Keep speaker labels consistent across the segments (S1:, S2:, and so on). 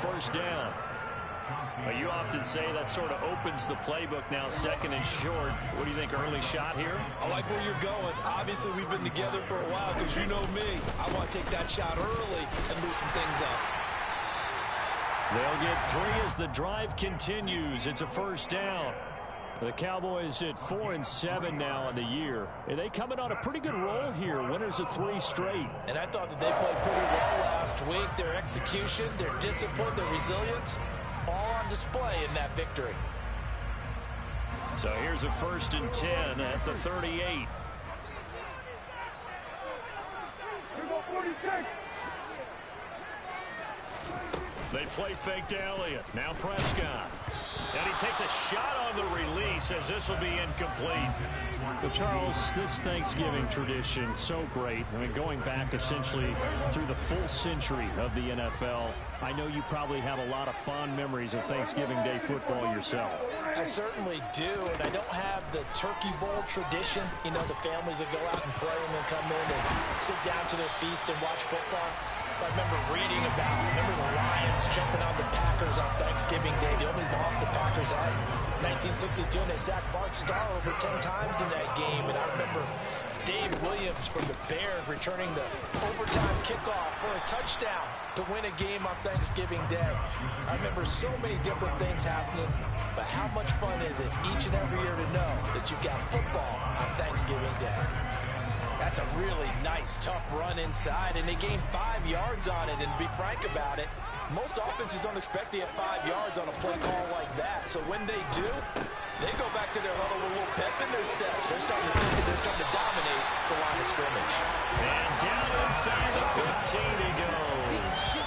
S1: first down. You often say that sort of opens the playbook now, 2nd and short. What do you think, early shot here?
S2: I like where you're going. Obviously, we've been together for a while because you know me. I want to take that shot early and loosen things up.
S1: They'll get 3 as the drive continues. It's a first down. The Cowboys at 4-7 now on the year. And they coming on a pretty good roll here. Winners of 3 straight.
S2: And I thought that they played pretty well last week. Their execution, their discipline, their resilience, all on display in that victory.
S1: So here's a 1st and 10 at the 38. They play fake to Elliott. Now Prescott. And he takes a shot on the release as this will be incomplete. Well, Charles, this Thanksgiving tradition, so great. I mean, going back essentially through the full century of the NFL, I know you probably have a lot of fond memories of Thanksgiving Day football yourself.
S2: I certainly do, and I don't have the Turkey Bowl tradition. You know, the families that go out and play and then come in and sit down to their feast and watch football. I remember reading about, the Lions jumping on the Packers on Thanksgiving Day. They only lost the Packers at 1962, and they sacked Bart Starr over 10 times in that game. And I remember Dave Williams from the Bears returning the overtime kickoff for a touchdown to win a game on Thanksgiving Day. I remember so many different things happening, but how much fun is it each and every year to know that you've got football on Thanksgiving Day? That's a really nice, tough run inside, and they gained 5 yards on it. And to be frank about it, most offenses don't expect to get 5 yards on a play call like that. So when they do, they go back to their huddle with a little pep in their steps. They're starting to think that they're starting to dominate the line of scrimmage. And down inside the 15 he goes.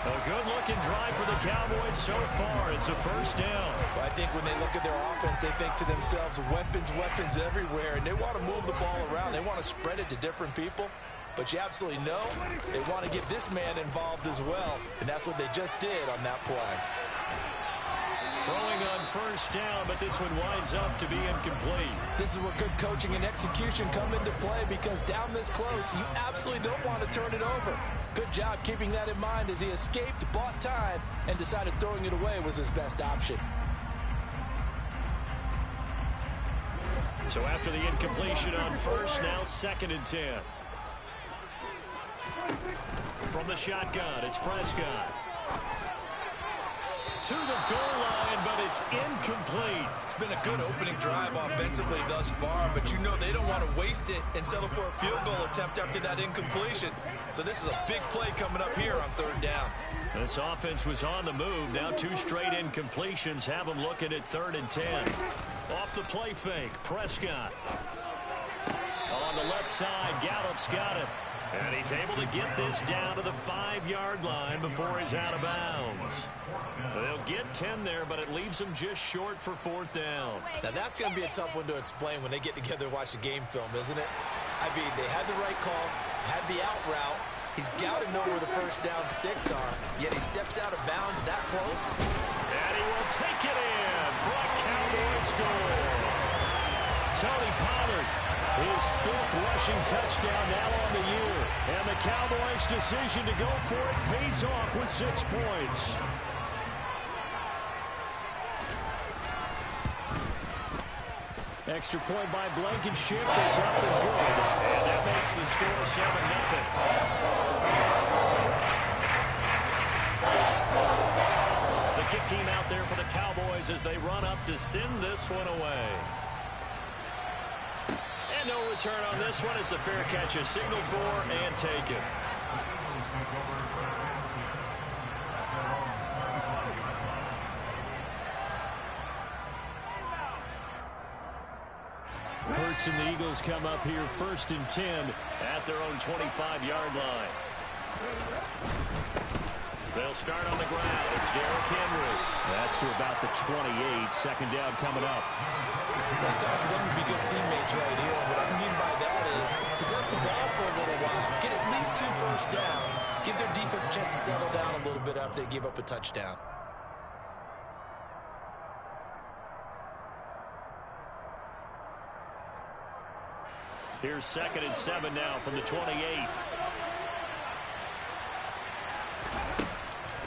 S2: A good-looking drive for the Cowboys so far. It's a first down. Well, I think when they look at their offense, they think to themselves, weapons everywhere, and they want to move the ball around. They want to spread it to different people. But you absolutely know they want to get this man involved as well, and that's what they just did on that play. Throwing on first down, but this one winds up to be incomplete. This is where good coaching and execution come into play, because down this close, you absolutely don't want to turn it over. Good job keeping that in mind as he escaped, bought time, and decided throwing it away was his best option. So after the incompletion on first, now 2nd and 10. From the shotgun, it's Prescott. To the goal line, but it's incomplete. It's been a good opening drive offensively thus far, but you know they don't want to waste it and settle for a field goal attempt after that incompletion. So this is a big play coming up here on 3rd down. This offense was on the move. Now 2 straight incompletions have them looking at 3rd and 10. Off the play fake, Prescott. On the left side, Gallup's got it. And he's able to get this down to the 5-yard line before he's out of bounds. They'll get 10 there, but it leaves them just short for 4th down. Now that's going to be a tough one to explain when they get together and watch the game film, isn't it? I mean, they had the right call, had the out route. He's got to know where the first down sticks are, yet he steps out of bounds that close. And he will take it in for a Cowboy score. Tony Pollard, his 5th rushing touchdown now on the year. And the Cowboys' decision to go for it pays off with 6 points. Extra point by Blankenship is up and good. And that makes the score 7-0. The kick team out there for the Cowboys as they run up to send this one away. And no return on this one as the fair catch is signaled for and taken. Hurts and the Eagles come up here 1st and 10 at their own 25-yard line. They'll start on the ground. It's Derrick Henry. That's to about the 28. 2nd down coming up. It's time for them to be good teammates right here. What I mean by that is possess the ball for a little while. Get at least 2 first downs. Give their defense a chance to settle down a little bit after they give up a touchdown. Here's 2nd and 7 now from the 28.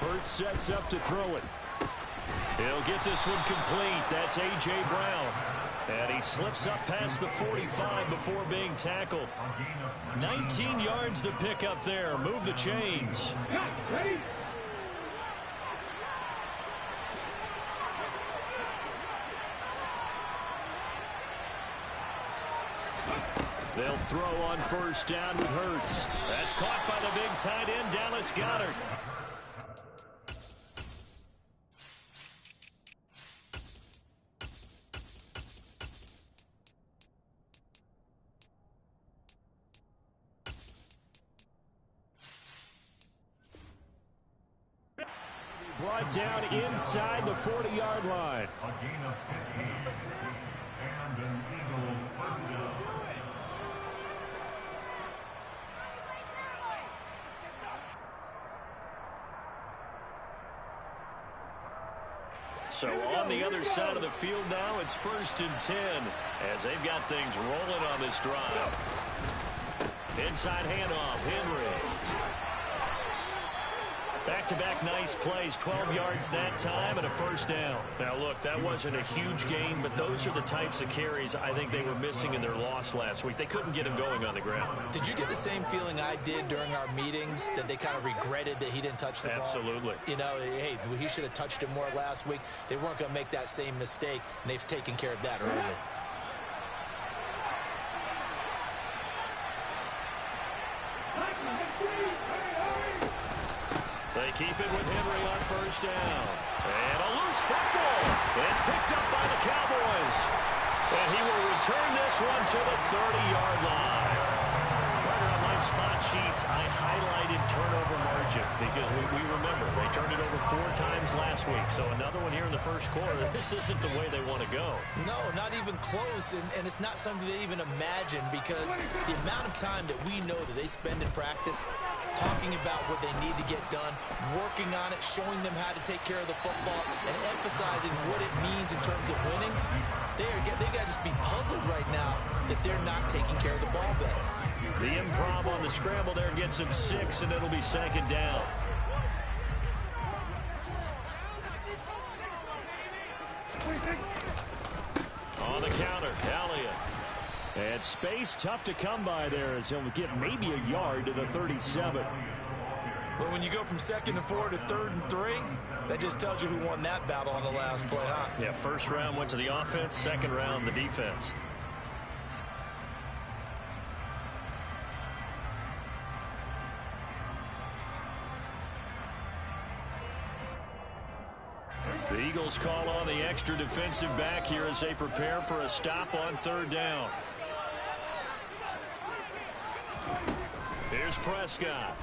S1: Hurts sets up to throw it. He'll get this one complete. That's A.J. Brown. And he slips up past the 45 before being tackled. 19 yards to pick up there. Move the chains. They'll throw on first down with Hurts. That's caught by the big tight end, Dallas Goedert. Brought down inside the 40-yard line.
S3: A gain of 15 and an Eagles first down.
S1: So on the other side of the field now, it's 1st and 10 as they've got things rolling on this drive. Inside handoff, Henry. Back-to-back nice plays, 12 yards that time and a first down. Now, look, that wasn't a huge gain, but those are the types of carries I think they were missing in their loss last week. They couldn't get him going on the ground.
S2: Did you get the same feeling I did during our meetings, that they kind of regretted that he didn't touch the ball?
S1: Absolutely.
S2: You know, hey, he should have touched it more last week. They weren't going to make that same mistake, and they've taken care of that early.
S1: They keep it with Henry on first down. And a loose football. It's picked up by the Cowboys. And he will return this one to the 30-yard line. Right on my spot sheets, I highlighted turnover margin because we remember they turned it over 4 times last week. So another one here in the first quarter. This isn't the way they want to go.
S2: No, not even close. And it's not something they even imagine, because the amount of time that we know that they spend in practice talking about what they need to get done, working on it, showing them how to take care of the football, and emphasizing what it means in terms of winning. They got to just be puzzled right now that they're not taking care of the ball better.
S1: The improv on the scramble there gets him 6, and it'll be 2nd down. On the counter, Elliott. And space tough to come by there as he'll get maybe a yard to the 37.
S2: Well, when you go from 2nd and 4 to 3rd and 3, that just tells you who won that battle on the last play, huh?
S1: Yeah, first round went to the offense, second round the defense. The Eagles call on the extra defensive back here as they prepare for a stop on 3rd down. Here's Prescott.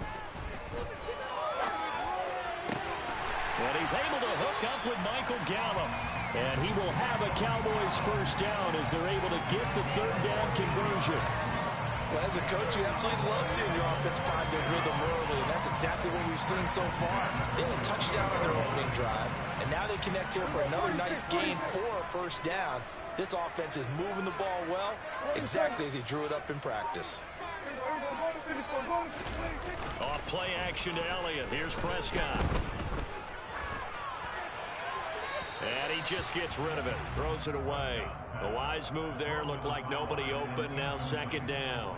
S1: And he's able to hook up with Michael Gallup. And he will have a Cowboys first down as they're able to get the 3rd down conversion.
S2: Well, as a coach, you absolutely love seeing your offense find their rhythm early, and that's exactly what we've seen so far. They had a touchdown on their opening drive, and now they connect here for another nice gain for a first down. This offense is moving the ball well, exactly as he drew it up in practice.
S1: Off play action to Elliott. Here's Prescott. And he just gets rid of it. Throws it away. A wise move there. Looked like nobody open. Now 2nd down.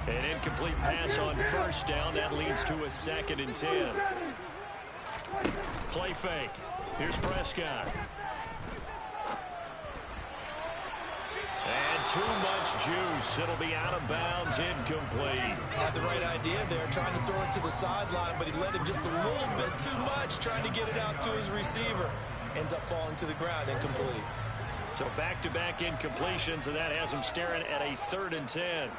S1: An incomplete pass on first down. That leads to a 2nd and 10. Play fake. Here's Prescott. And too much juice. It'll be out of bounds, incomplete.
S2: Had the right idea there, trying to throw it to the sideline, but he let him just a little bit too much, trying to get it out to his receiver. Ends up falling to the ground, incomplete.
S1: So back-to-back incompletions, and that has him staring at a 3rd and 10.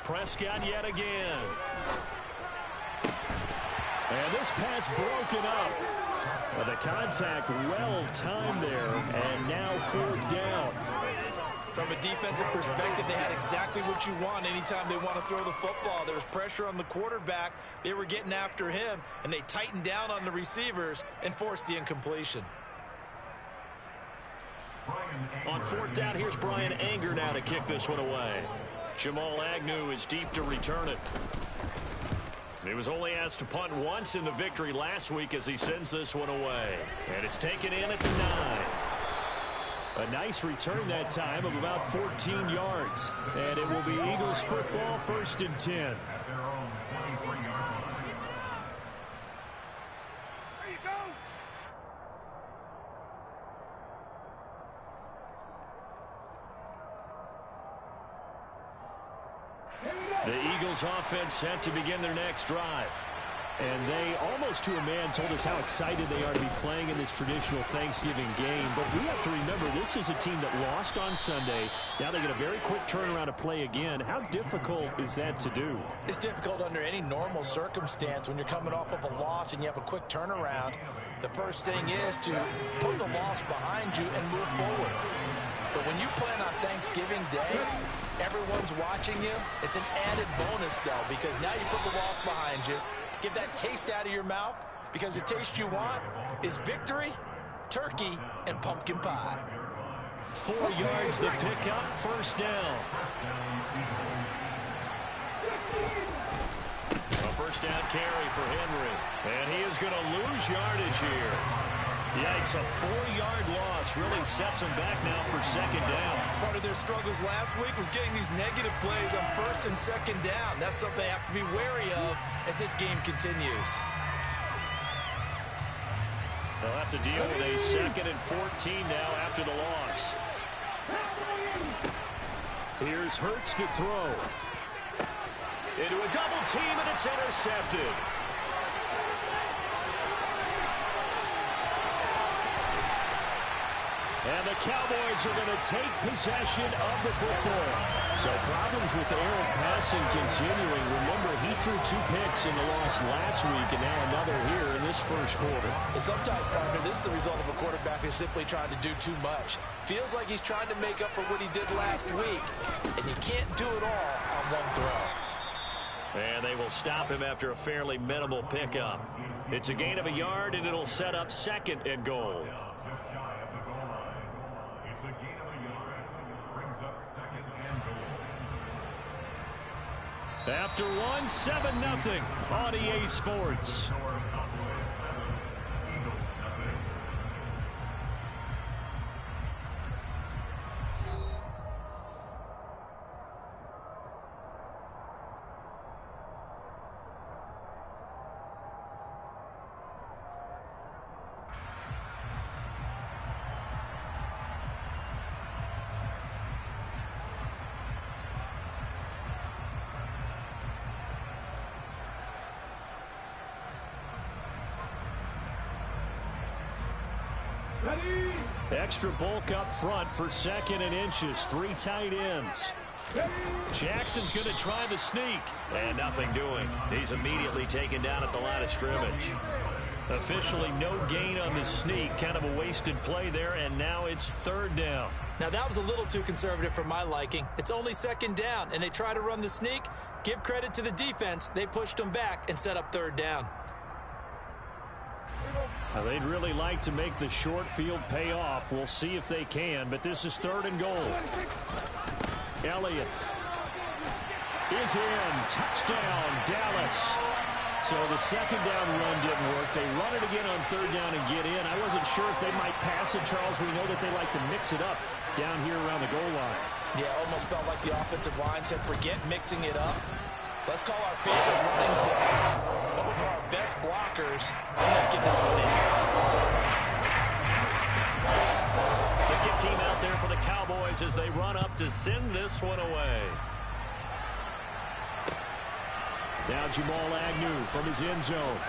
S1: Prescott yet again. And this pass broken up. But the contact well-timed there, and now 4th down.
S2: From a defensive perspective, they had exactly what you want anytime they want to throw the football. There was pressure on the quarterback. They were getting after him, and they tightened down on the receivers and forced the incompletion.
S1: On fourth down, here's Brian Anger now to kick this one away. Jamal Agnew is deep to return it. He was only asked to punt once in the victory last week as he sends this one away. And it's taken in at the 9. A nice return that time of about 14 yards. And it will be Eagles football, 1st and 10. The Eagles offense set to begin their next drive. And they, almost to a man, told us how excited they are to be playing in this traditional Thanksgiving game. But we have to remember, this is a team that lost on Sunday. Now they get a very quick turnaround to play again. How difficult is that to do?
S2: It's difficult under any normal circumstance when you're coming off of a loss and you have a quick turnaround. The first thing is to put the loss behind you and move forward. But when you plan on Thanksgiving Day, everyone's watching you. It's an added bonus, though, because now you put the loss behind you. Get that taste out of your mouth, because the taste you want is victory, turkey, and pumpkin pie.
S1: 4 yards the pickup, 1st down. A 1st down carry for Henry. And he is going to lose yardage here. Yikes, a 4-yard loss really sets them back now for 2nd down.
S2: Part of their struggles last week was getting these negative plays on 1st and 2nd down. That's something they have to be wary of as this game continues.
S1: They'll have to deal with a 2nd and 14 now after the loss. Here's Hurts to throw. Into a double team, and it's intercepted. And the Cowboys are going to take possession of the football. So problems with Aaron passing continuing. Remember, he threw 2 picks in the loss last week, and now another here in this 1st quarter.
S2: And sometimes, partner, this is the result of a quarterback who's simply trying to do too much. Feels like he's trying to make up for what he did last week, and you can't do it all on one throw.
S1: And they will stop him after a fairly minimal pickup. It's a gain of a yard, and it'll set up 2nd and goal. After one, 7-0 on EA Sports. Extra bulk up front for 2nd and inches. 3 tight ends. Jackson's going to try the sneak. And nothing doing. He's immediately taken down at the line of scrimmage. Officially no gain on the sneak. Kind of a wasted play there. And now it's 3rd down.
S2: Now that was a little too conservative for my liking. It's only 2nd down. And they try to run the sneak. Give credit to the defense. They pushed them back and set up 3rd down.
S1: They'd really like to make the short field pay off. We'll see if they can, but this is 3rd and goal. Elliott is in. Touchdown, Dallas. So the 2nd down run didn't work. They run it again on 3rd down and get in. I wasn't sure if they might pass it, Charles. We know that they like to mix it up down here around the goal line.
S2: Yeah, almost felt like the offensive line said, forget mixing it up. Let's call our favorite running play over our best blockers, and let's get this one in.
S1: The kick team out there for the Cowboys as they run up to send this one away. Now Jamal Agnew from his end zone.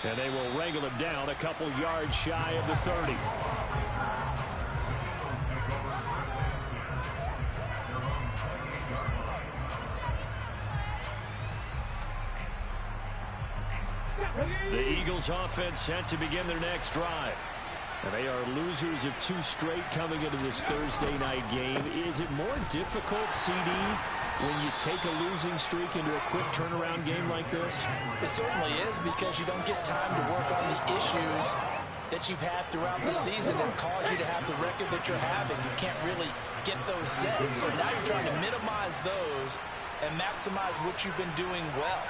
S1: And they will wrangle him down a couple yards shy of the 30. The Eagles offense set to begin their next drive. And they are losers of 2 straight coming into this Thursday night game. Is it more difficult, CD, when you take a losing streak into a quick turnaround game like this?
S2: It certainly is, because you don't get time to work on the issues that you've had throughout the season that caused you to have the record that you're having. You can't really get those sets. So now you're trying to minimize those and maximize what you've been doing well.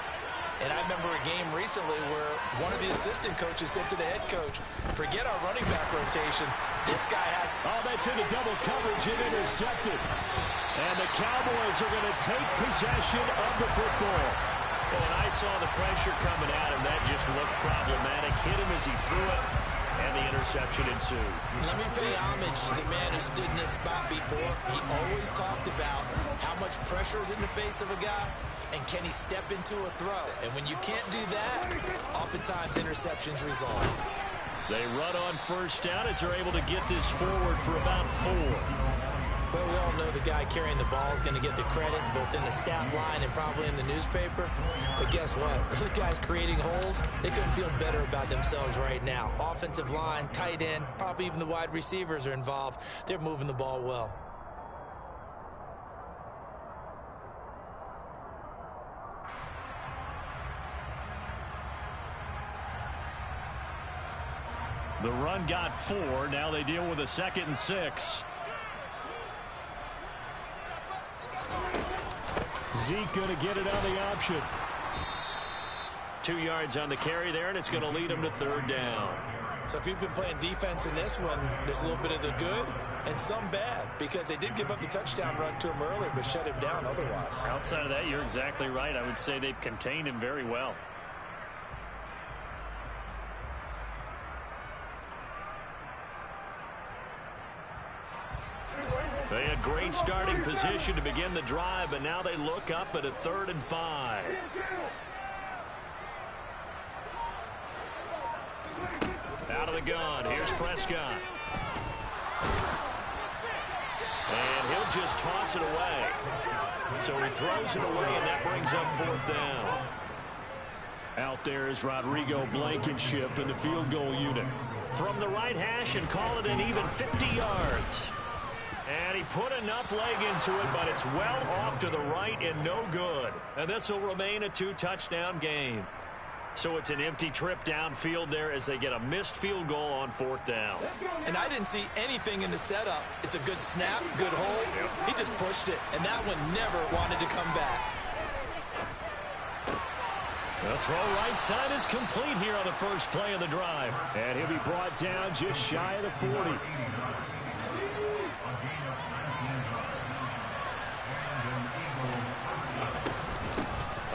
S2: And I remember a game recently where one of the assistant coaches said to the head coach, forget our running back rotation. This guy has...
S1: Oh, that's into double coverage and intercepted. And the Cowboys are going to take possession of the football. Well, when I saw the pressure coming at him, that just looked problematic. Hit him as he threw it, and the interception ensued.
S2: Let me pay homage to the man who stood in this spot before. He always talked about how much pressure is in the face of a guy, and can he step into a throw? And when you can't do that, oftentimes interceptions result.
S1: They run on first down as they're able to get this forward for about 4.
S2: But we all know the guy carrying the ball is going to get the credit both in the stat line and probably in the newspaper. But guess what? Those guys creating holes, they couldn't feel better about themselves right now. Offensive line, tight end, probably even the wide receivers are involved. They're moving the ball well.
S1: The run got 4. Now they deal with a 2nd and 6. Zeke going to get it on the option. 2 yards on the carry there, and it's going to lead him to 3rd down.
S2: So if you've been playing defense in this one, there's a little bit of the good and some bad, because they did give up the touchdown run to him earlier, but shut him down otherwise.
S1: Outside of that, you're exactly right. I would say they've contained him very well. They had great starting position to begin the drive, but now they look up at a 3rd and 5. Out of the gun. Here's Prescott. And he'll just toss it away. So he throws it away, and that brings up 4th down. Out there is Rodrigo Blankenship in the field goal unit. From the right hash and call it an even 50 yards. And he put enough leg into it, but it's well off to the right and no good. And this will remain a 2-touchdown game. So it's an empty trip downfield there as they get a missed field goal on 4th down.
S2: And I didn't see anything in the setup. It's a good snap, good hold. He just pushed it, and that one never wanted to come back.
S1: The throw right side is complete here on the first play of the drive. And he'll be brought down just shy of the 40.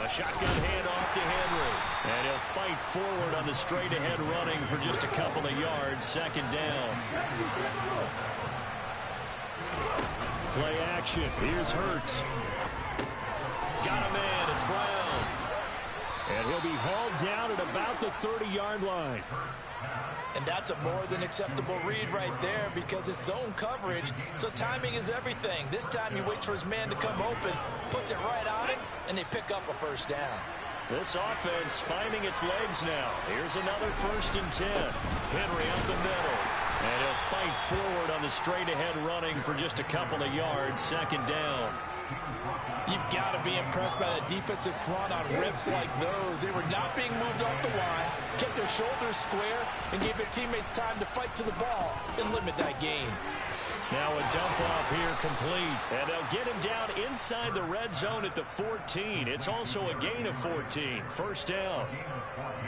S1: A shotgun handoff to Henry. And he'll fight forward on the straight-ahead running for just a couple of yards. 2nd down. Play action. Here's Hurts. Got a man. It's Brown. And he'll be hauled down at about the 30-yard line.
S2: And that's a more than acceptable read right there because it's zone coverage, so timing is everything. This time he waits for his man to come open, puts it right on him, and they pick up a 1st down.
S1: This offense finding its legs now. Here's another 1st and 10. Henry up the middle. And he'll fight forward on the straight-ahead running for just a couple of yards. 2nd down.
S2: You've got to be impressed by the defensive front on rips like those. They were not being moved off the line, kept their shoulders square, and gave their teammates time to fight to the ball and limit that gain.
S1: Now a dump off here complete. And they'll get him down inside the red zone at the 14. It's also a gain of 14. 1st down.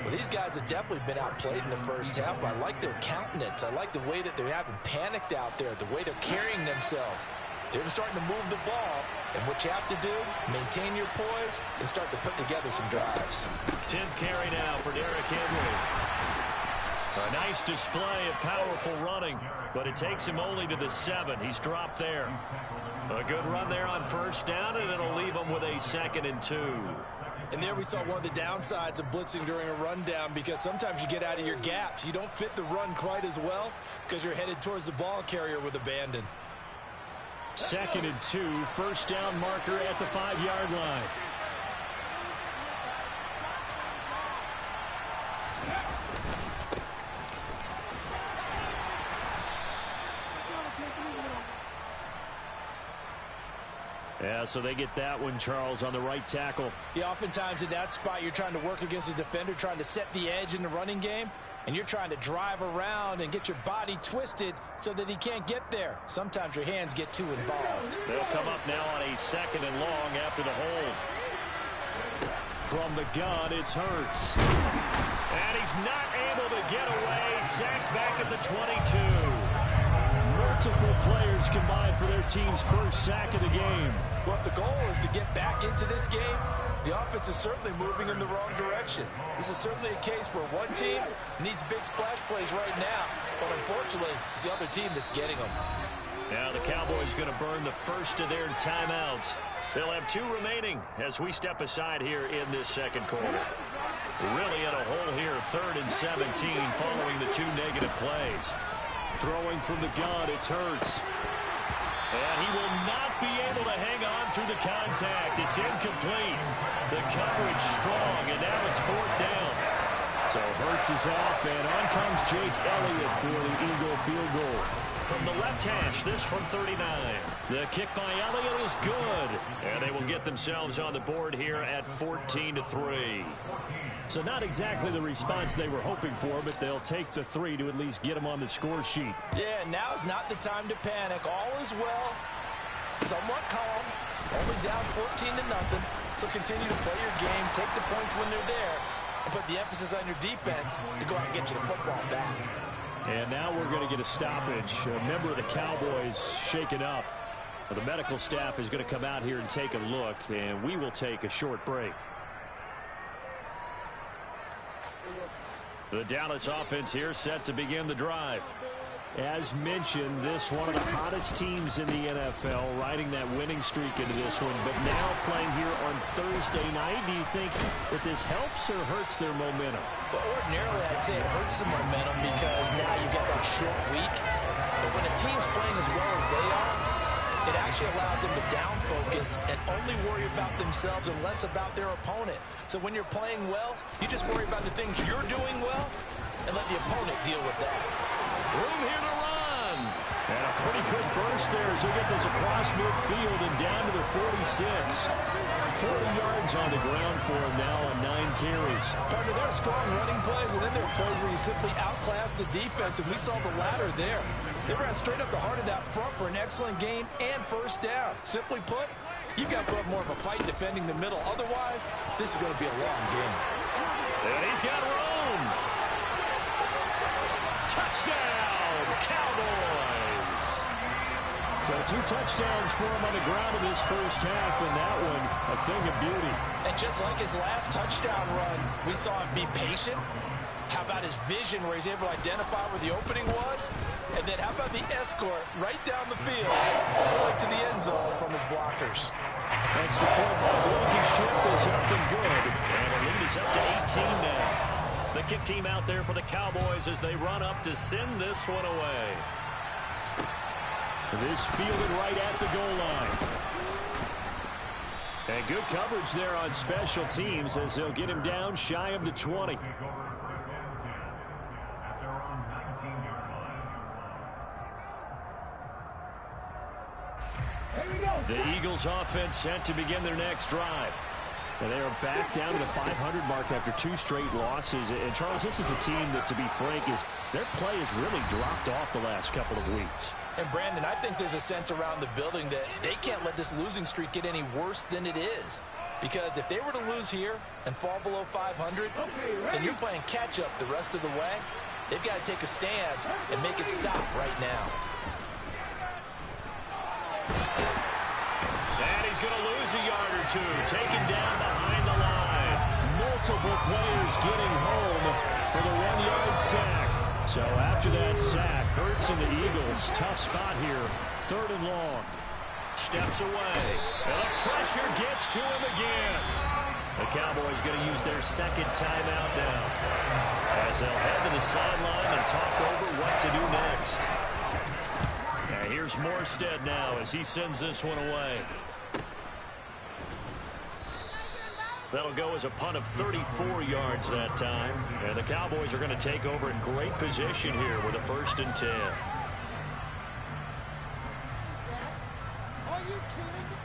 S2: Well, these guys have definitely been outplayed in the first half. I like their countenance. I like the way that they haven't panicked out there, the way they're carrying themselves. They're starting to move the ball, and what you have to do, maintain your poise and start to put together some drives.
S1: 10th carry now for Derrick Henry. A nice display of powerful running, but it takes him only to the 7. He's dropped there. A good run there on 1st down, and it'll leave him with a 2nd and 2.
S2: And there we saw one of the downsides of blitzing during a rundown, because sometimes you get out of your gaps. You don't fit the run quite as well because you're headed towards the ball carrier with abandon.
S1: 2nd and 2, 1st down marker at the 5-yard line. Yeah, so they get that one, Charles, on the right tackle.
S2: Yeah, oftentimes in that spot, you're trying to work against a defender, trying to set the edge in the running game. and you're trying to drive around and get your body twisted so that he can't get there. Sometimes your hands get too involved.
S1: They'll come up now on a 2nd and long after the hold. From the gun, it's Hurts. And he's not able to get away. Sacked back at the 22. Multiple players combined for their team's first sack of the game.
S2: Well, if the goal is to get back into this game, the offense is certainly moving in the wrong direction. This is certainly a case where one team needs big splash plays right now, but unfortunately, it's the other team that's getting them.
S1: Now the Cowboys going to burn the first of their timeouts. They'll have 2 remaining as we step aside here in this second quarter. Really in a hole here, 3rd and 17 following the 2 negative plays. Throwing from the gun, it's Hurts. And he will not be able to hang on through the contact. It's incomplete. The coverage strong, and now it's 4th down. So Hurts is off, and on comes Jake Elliott for the Eagle field goal. From the left hash, this from 39. The kick by Elliott is good. And they will get themselves on the board here at 14-3. So not exactly the response they were hoping for, but they'll take the 3 to at least get them on the score sheet.
S2: Yeah, now is not the time to panic. All is well. Somewhat calm. Only down 14-0. So continue to play your game. Take the points when they're there. And put the emphasis on your defense to go out and get you the football back.
S1: And now we're going to get a stoppage. A member of the Cowboys shaken up. The medical staff is going to come out here and take a look, and we will take a short break. The Dallas offense here set to begin the drive. As mentioned, this one of the hottest teams in the NFL, riding that winning streak into this one, but now playing here on Thursday night. Do you think that this helps or hurts their momentum?
S2: Well, ordinarily, I'd say it hurts the momentum because now you get that short week. But when a team's playing as well as they are, it actually allows them to down focus and only worry about themselves and less about their opponent. So when you're playing well, you just worry about the things you're doing well and let the opponent deal with that.
S1: Room here to run. And a pretty good burst there as he gets this across midfield and down to the 46. 40 yards on the ground for him now on 9 carries.
S2: Partner, there are strong running plays, and then there are plays where you simply outclass the defense, and we saw the latter there. They ran straight up the heart of that front for an excellent gain and first down. Simply put, you've got to put up more of a fight defending the middle. Otherwise, this is going to be a long game.
S1: And he's got room. Touchdown, Cowboys. So 2 touchdowns for him on the ground in this first half, and that one a thing of beauty.
S2: And just like his last touchdown run, we saw him be patient. How about his vision where he's able to identify where the opening was? And then how about the escort right down the field, all the way to the end zone from his blockers.
S1: Extra point by Blankenship is up and good. And the lead is up to 18 now. The kick team out there for the Cowboys as they run up to send this one away. This fielded right at the goal line. And good coverage there on special teams as they'll get him down shy of the 20. The Eagles offense set to begin their next drive. And they are back down to the 500 mark after 2 straight losses. And, Charles, this is a team that, to be frank, their play has really dropped off the last couple of weeks.
S2: And, Brandon, I think there's a sense around the building that they can't let this losing streak get any worse than it is. Because if they were to lose here and fall below 500, then you're playing catch-up the rest of the way. They've got to take a stand and make it stop right now.
S1: He's going to lose a yard or 2, taken down behind the line. Multiple players getting home for the 1-yard sack. So after that sack, Hurts and the Eagles, tough spot here, 3rd and long. Steps away, and the pressure gets to him again. The Cowboys going to use their 2nd timeout now, as they'll head to the sideline and talk over what to do next. Now here's Morstead now as he sends this one away. That'll go as a punt of 34 yards that time. And the Cowboys are going to take over in great position here with a 1st and 10.
S4: Are you kidding me?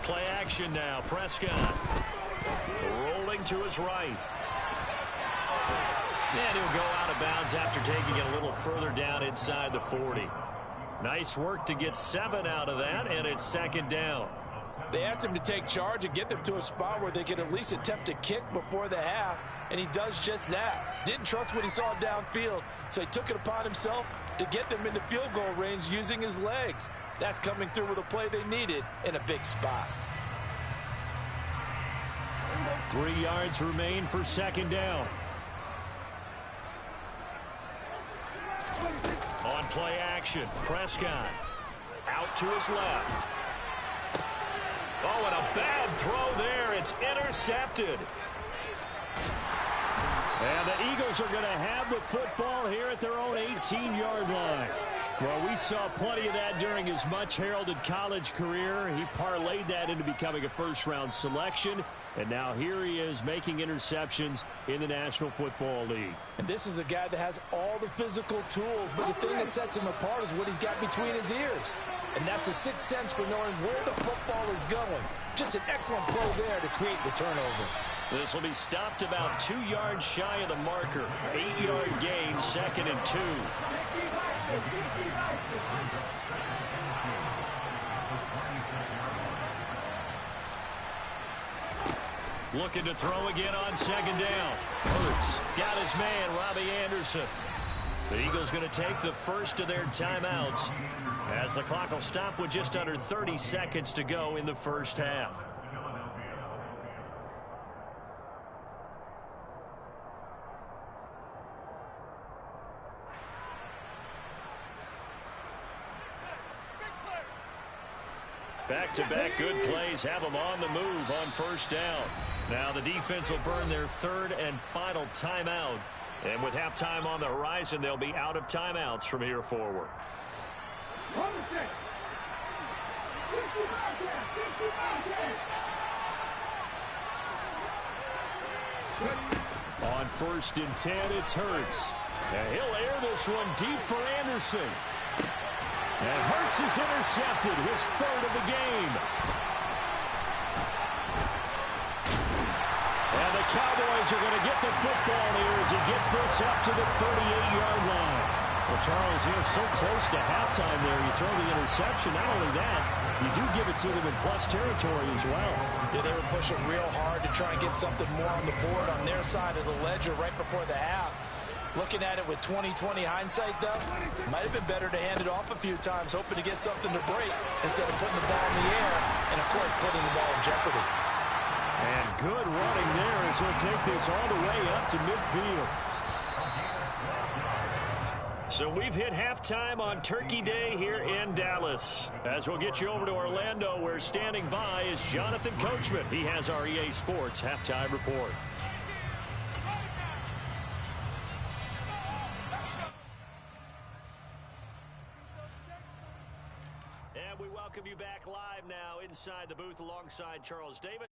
S1: Play action now. Prescott rolling to his right. And he'll go out of bounds after taking it a little further down inside the 40. Nice work to get 7 out of that, and it's second down.
S2: They asked him to take charge and get them to a spot where they could at least attempt a kick before the half, and he does just that. Didn't trust what he saw downfield, so he took it upon himself to get them into field goal range using his legs. That's coming through with a play they needed in a big spot.
S1: 3 yards remain for second down. On play action, Prescott out to his left. Oh, and a bad throw there. It's intercepted. And the Eagles are going to have the football here at their own 18-yard line. Well, we saw plenty of that during his much-heralded college career. He parlayed that into becoming a first-round selection. And now here he is making interceptions in the National Football League.
S2: And this is a guy that has all the physical tools, but the thing that sets him apart is what he's got between his ears. And that's the sixth sense for knowing where the football is going. Just an excellent play there to create the turnover.
S1: This will be stopped about 2 yards shy of the marker. 8-yard gain, 2nd and 2. Looking to throw again on second down. Hurts got his man, Robbie Anderson. The Eagles going to take the first of their timeouts as the clock will stop with just under 30 seconds to go in the first half. Back-to-back good plays have them on the move on first down. Now the defense will burn their third and final timeout. And with halftime on the horizon, they'll be out of timeouts from here forward. On 1st and 10, it's Hurts. And he'll air this one deep for Anderson. And Hurts is intercepted, his 3rd of the game. And the Cowboys are going to get the football here as he gets this up to the 38-yard line. Well, Charles, you're so close to halftime there. You throw the interception. Not only that, you do give it to them in plus territory as well.
S2: Yeah, they were pushing real hard to try and get something more on the board on their side of the ledger right before the half. Looking at it with 20/20 hindsight, though, might have been better to hand it off a few times, hoping to get something to break instead of putting the ball in the air and, of course, putting the ball in jeopardy.
S1: And good running there as he'll take this all the way up to midfield. So we've hit halftime on Turkey Day here in Dallas. As we'll get you over to Orlando, where standing by is Jonathan Coachman. He has our EA Sports halftime report. And we welcome you back live now inside the booth alongside Charles Davis.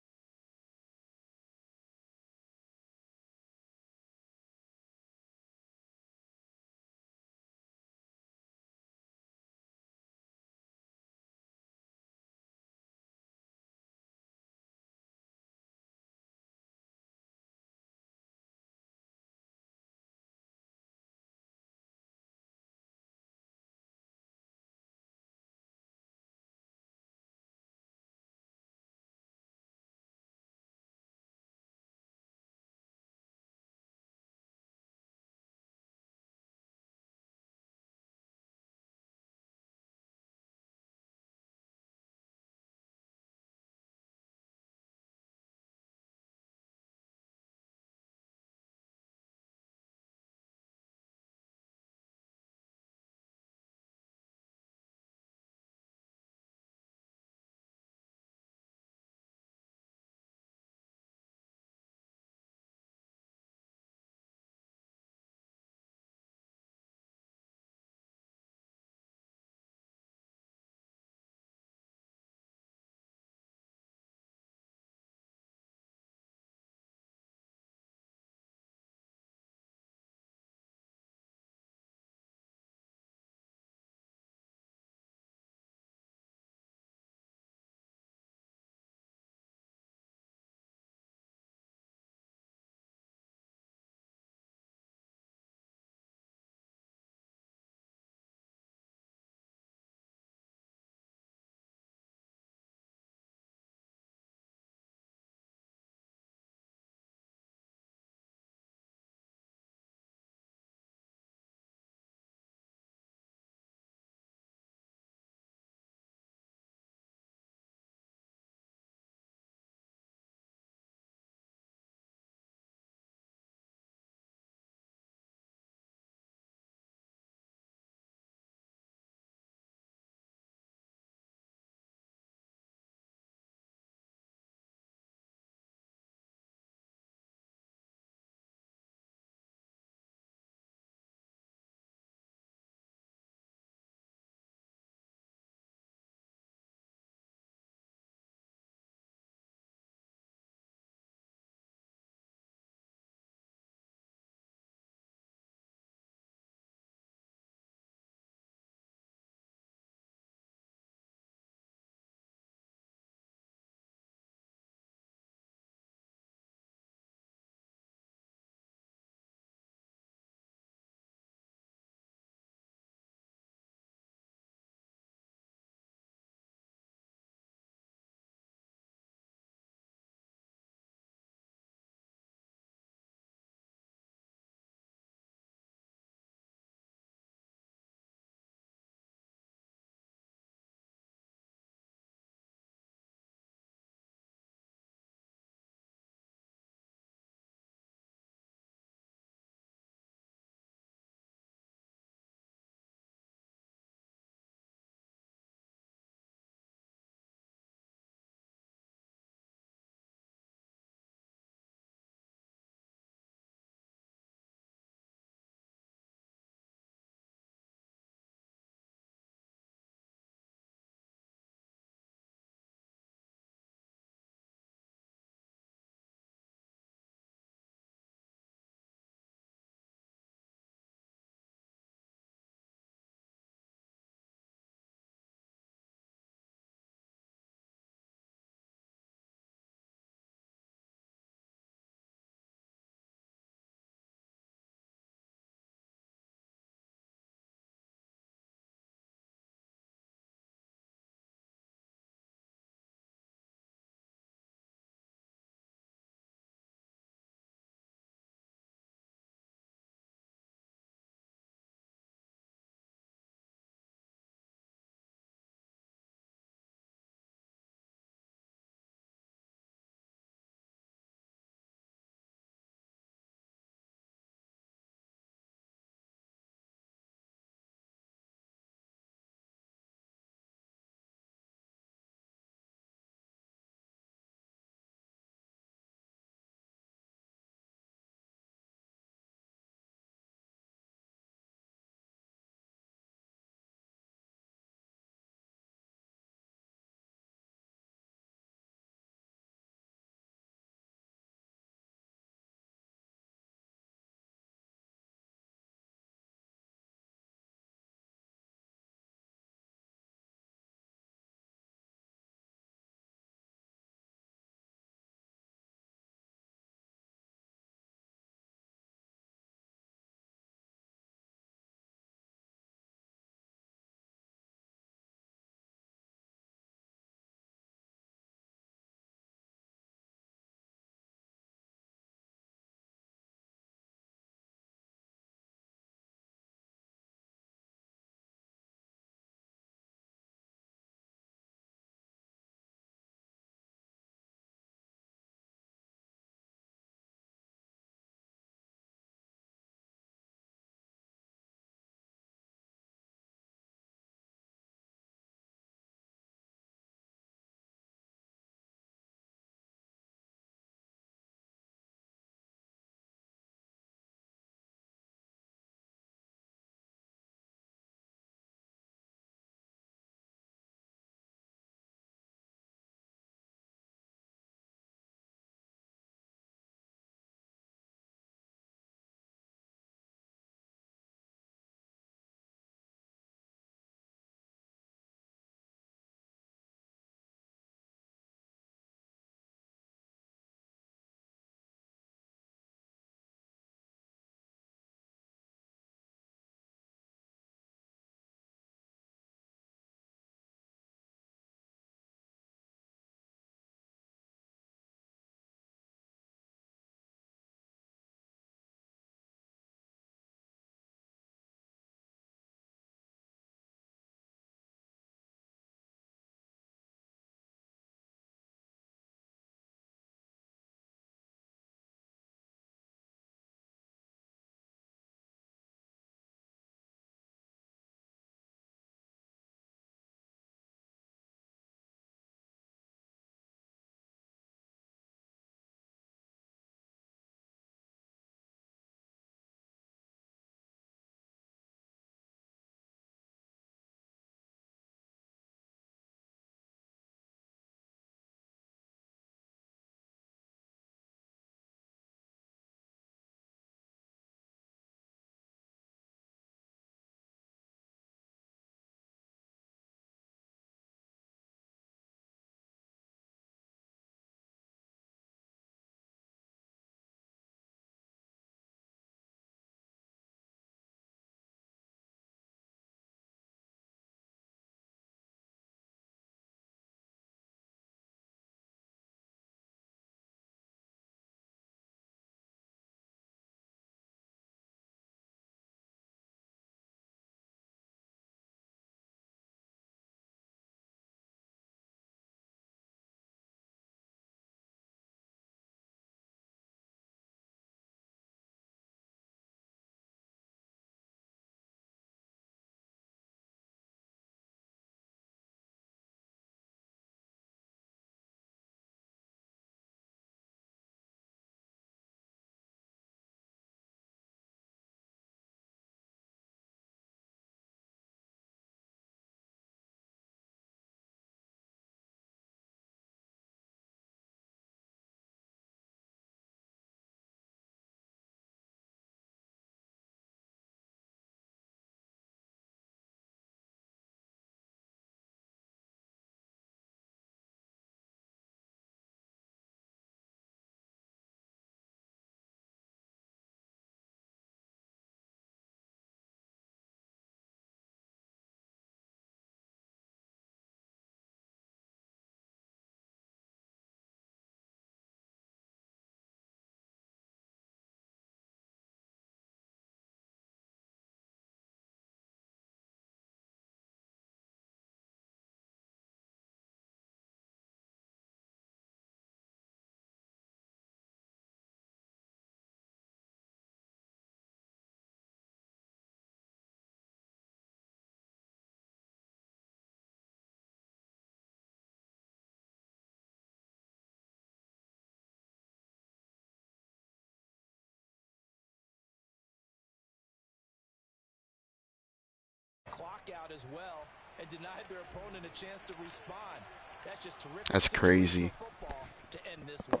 S2: clock out as well and denied their opponent a chance to respond. That's just terrific.
S4: That's crazy.
S2: Football to end this one.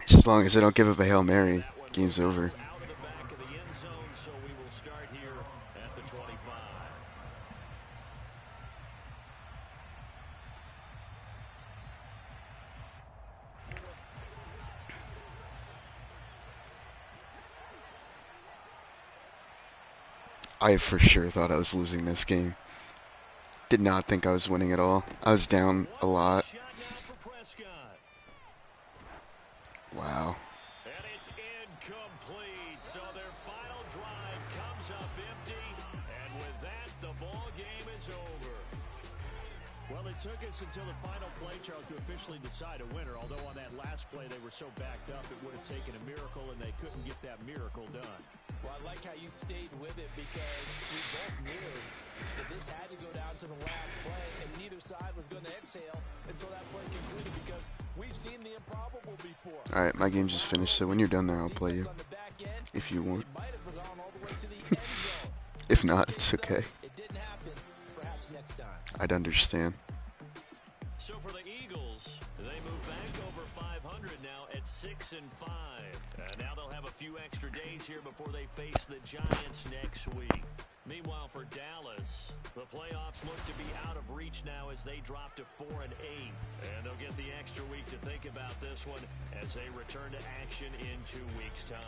S4: Just as long as they don't give up a Hail Mary, game's over.
S1: Out of the back of the end zone, so we will start here at the 25.
S4: I for sure thought I was losing this game. Did not think I was winning at all. I was down a lot.
S1: Shot now for Prescott.
S4: Wow.
S1: And it's incomplete. So their final drive comes up empty. And with that, the ball game is over. Well, it took us until the final play, Charles, to officially decide a winner. Although on that last play, they were so backed up, it would have taken a miracle, and they couldn't get that miracle done.
S2: Well, I like how you stayed with it because we both knew that this had to go down to the last play, and neither side was going to exhale until that play concluded because we've seen the improbable before.
S4: Alright, my game just finished, so when you're done there, I'll play you. If you want.
S2: It might have gone all the way to the end zone.
S4: If not, it's okay.
S2: It didn't happen. Perhaps next time.
S4: I'd understand.
S1: So for the Eagles, they move back over 500 now at 6-5. Now they'll have a few extra days here before they face the Giants next week. Meanwhile, for Dallas, the playoffs look to be out of reach now as they drop to 4-8. And they'll get the extra week to think about this one as they return to action in 2 weeks' time.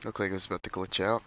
S4: Looked like it was about to glitch out.